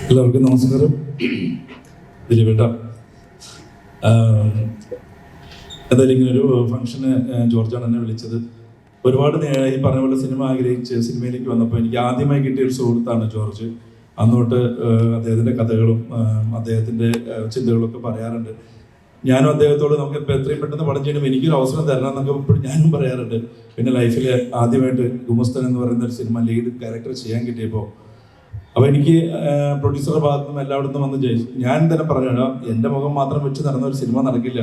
എല്ലാവർക്കും നമസ്കാരം. ദിലീപേട്ട, എന്തായാലും ഇങ്ങനൊരു ഫംഗ്ഷന് ജോർജാണ് എന്നെ വിളിച്ചത്. ഒരുപാട് ഈ പറഞ്ഞ പോലെ സിനിമ ആഗ്രഹിച്ച് സിനിമയിലേക്ക് വന്നപ്പോൾ എനിക്ക് ആദ്യമായി കിട്ടിയ ഒരു സുഹൃത്താണ് ജോർജ്. അന്നോട്ട് അദ്ദേഹത്തിൻ്റെ കഥകളും അദ്ദേഹത്തിൻ്റെ ചിന്തകളൊക്കെ പറയാറുണ്ട്. ഞാനും അദ്ദേഹത്തോട് നമുക്ക് ഇപ്പോൾ എത്രയും പെട്ടെന്ന് പടം ചെയ്യണം, എനിക്കൊരു അവസരം തരണം എന്നൊക്കെ ഇപ്പോഴും ഞാനും പറയാറുണ്ട്. പിന്നെ ലൈഫിൽ ആദ്യമായിട്ട് ഗുമസ്തൻ എന്ന് പറയുന്ന ഒരു സിനിമ ലീഡ് ക്യാരക്ടർ ചെയ്യാൻ കിട്ടിയപ്പോൾ അപ്പോൾ എനിക്ക് പ്രൊഡ്യൂസറുടെ ഭാഗത്തു നിന്നും എല്ലായിടത്തും വന്ന് ഞാൻ തന്നെ പറഞ്ഞു, എൻ്റെ മുഖം മാത്രം വെച്ച് നടന്ന ഒരു സിനിമ നടക്കില്ല,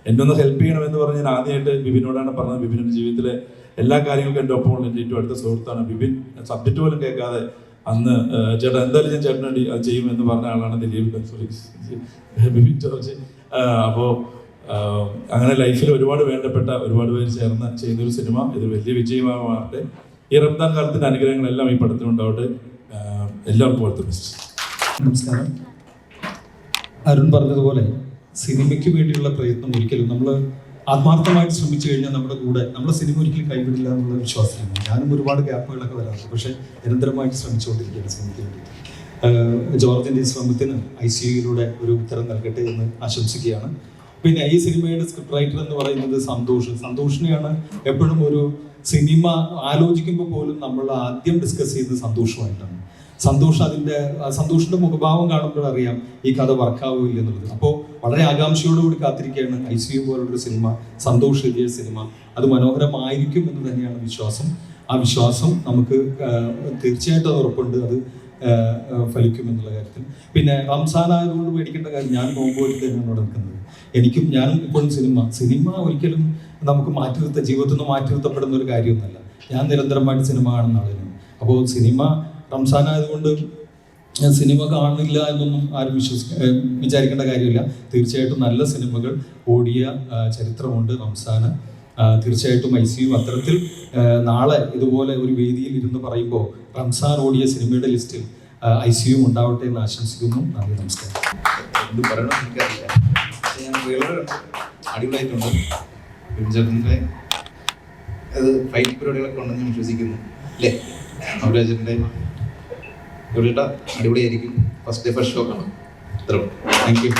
എന്നെ ഒന്ന് ഹെൽപ്പ് ചെയ്യണമെന്ന് പറഞ്ഞ് ഞാൻ ആദ്യമായിട്ട് ബിബിനോടാണ് പറഞ്ഞത്. ബിബിൻ്റെ ജീവിതത്തിലെ എല്ലാ കാര്യങ്ങൾക്കും എൻ്റെ ഒപ്പമുള്ള എൻ്റെ ഏറ്റവും അടുത്ത സുഹൃത്താണ് ബിബിൻ. സബ്ജക്റ്റ് പോലും കേൾക്കാതെ അന്ന് ചേട്ടാ എന്തായാലും ഞാൻ ചേട്ടൻ വേണ്ടി അത് ചെയ്യുമെന്ന് പറഞ്ഞ ആളാണ് ദിലീപ്, സോറി ബിബിൻ ജോർജ്. അപ്പോൾ അങ്ങനെ ലൈഫിൽ ഒരുപാട് വേണ്ടപ്പെട്ട ഒരുപാട് പേര് ചേർന്ന് ചെയ്യുന്നൊരു സിനിമ ഇത് വലിയ വിജയമാവട്ടെ. ഈ റംദാൻ കാലത്തിൻ്റെ അനുഗ്രഹങ്ങളെല്ലാം ഈ പടത്തിലുണ്ടാവട്ടെ. എല്ലാവർക്കും ഓൾ ദി ബെസ്റ്റ്. നമസ്കാരം. അരുൺ പറഞ്ഞതുപോലെ സിനിമയ്ക്ക് വേണ്ടിയുള്ള പ്രയത്നം ഒരിക്കലും നമ്മൾ ആത്മാർത്ഥമായിട്ട് ശ്രമിച്ചു കഴിഞ്ഞാൽ നമ്മുടെ കൂടെ നമ്മുടെ സിനിമ ഒരിക്കലും കൈവിടില്ല എന്നുള്ള വിശ്വാസമാണ്. ഞാനും ഒരുപാട് ഗ്യാപ്പുകളൊക്കെ വരാറുണ്ട്, പക്ഷേ നിരന്തരമായിട്ട് ശ്രമിച്ചുകൊണ്ടിരിക്കുകയാണ് സിനിമയ്ക്ക് വേണ്ടി. ജോർജിൻ്റെ ഈ ശ്രമത്തിന് ICUയിലൂടെ ഒരു ഉത്തരം നൽകട്ടെ എന്ന് ആശംസിക്കുകയാണ്. പിന്നെ ഈ സിനിമയുടെ സ്ക്രിപ്റ്റ് റൈറ്റർ എന്ന് പറയുന്നത് സന്തോഷിനെയാണ് എപ്പോഴും ഒരു സിനിമ ആലോചിക്കുമ്പോൾ പോലും നമ്മൾ ആദ്യം ഡിസ്കസ് ചെയ്യുന്നത് സന്തോഷമായിട്ടാണ്. സന്തോഷിന്റെ മുഖഭാവം കാണുമ്പോൾ അറിയാം ഈ കഥ വർക്കാവില്ല എന്നുള്ളത്. അപ്പോൾ വളരെ ആകാംക്ഷയോടുകൂടി കാത്തിരിക്കുകയാണ് ICU പോലുള്ളൊരു സിനിമ, സന്തോഷ് എഴുതിയ സിനിമ. അത് മനോഹരമായിരിക്കും എന്ന് തന്നെയാണ് വിശ്വാസം. ആ വിശ്വാസം നമുക്ക് തീർച്ചയായിട്ടും അത് ഉറപ്പുണ്ട്, അത് ഫലിക്കും എന്നുള്ള കാര്യത്തിൽ. പിന്നെ റംസാൻ ആയതുകൊണ്ട് പേടിക്കേണ്ട കാര്യം, ഞാൻ നോമ്പുപോയിട്ട് തന്നെയാണ് ഇവിടെ നിൽക്കുന്നത്. ഞാനും ഇപ്പോഴും സിനിമ ഒരിക്കലും നമുക്ക് ജീവിതത്തിൽ നിന്ന് മാറ്റി നിർത്തപ്പെടുന്ന ഒരു കാര്യമൊന്നുമല്ല. ഞാൻ നിരന്തരമായിട്ട് സിനിമ കാണുന്ന ആളാണ്. അപ്പോൾ സിനിമ റംസാൻ ആയതുകൊണ്ട് സിനിമ കാണില്ല എന്നൊന്നും ആരും വിചാരിക്കേണ്ട കാര്യമില്ല. തീർച്ചയായിട്ടും നല്ല സിനിമകൾ ഓടിയ ചരിത്രമുണ്ട് റംസാന്. തീർച്ചയായിട്ടും ICU അത്തരത്തിൽ നാളെ ഇതുപോലെ ഒരു വേദിയിൽ ഇരുന്ന് പറയുമ്പോൾ റംസാൻ ഓടിയ സിനിമയുടെ ലിസ്റ്റിൽ ICU ഉണ്ടാവട്ടെ എന്ന് ആശംസിക്കുന്നു. നന്ദി, നമസ്കാരം. എന്ത് പറയണം എനിക്കറിയില്ല. ഞാൻ അടിപൊളിയായിട്ടുണ്ട്. ചേട്ടൻ്റെ അത് ഫൈറ്റ് പരിപാടികളൊക്കെ ഉണ്ടെന്ന് ഞാൻ വിശ്വസിക്കുന്നു അല്ലേ? ചേട്ടൻ്റെ അടിപൊളിയായിരിക്കും. ഫസ്റ്റ് ഡേ ഫസ്റ്റ് ഷോ കാണാം. Thank you.